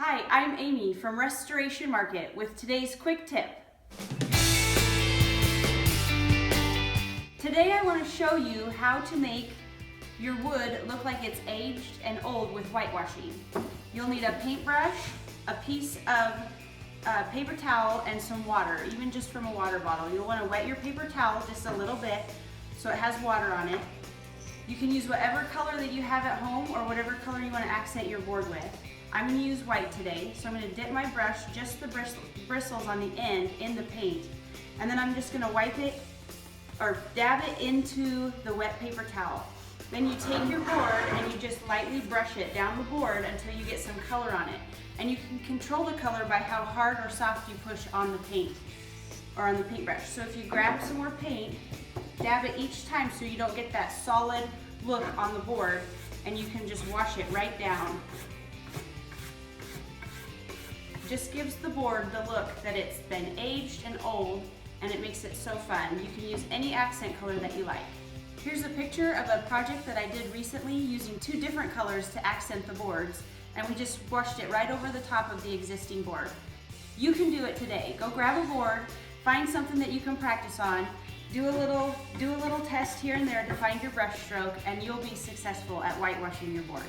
Hi, I'm Amy from Restoration Market with today's quick tip. Today I want to show you how to make your wood look like it's aged and old with whitewashing. You'll need a paintbrush, a piece of paper towel, and some water, even just from a water bottle. You'll want to wet your paper towel just a little bit so it has water on it. You can use whatever color that you have at home or whatever color you want to accent your board with. I'm going to use white today, so I'm going to dip my brush, just the bristles on the end, in the paint. And then I'm just going to wipe it or dab it into the wet paper towel. Then you take your board and you just lightly brush it down the board until you get some color on it. And you can control the color by how hard or soft you push on the paint or on the paintbrush. So if you grab some more paint, dab it each time so you don't get that solid look on the board, and you can just wash it right down. Just gives the board the look that it's been aged and old, and it makes it so fun. You can use any accent color that you like. Here's a picture of a project that I did recently using two different colors to accent the boards, and we just washed it right over the top of the existing board. You can do it today. Go grab a board, find something that you can practice on, do a little test here and there to find your brush stroke, and you'll be successful at whitewashing your boards.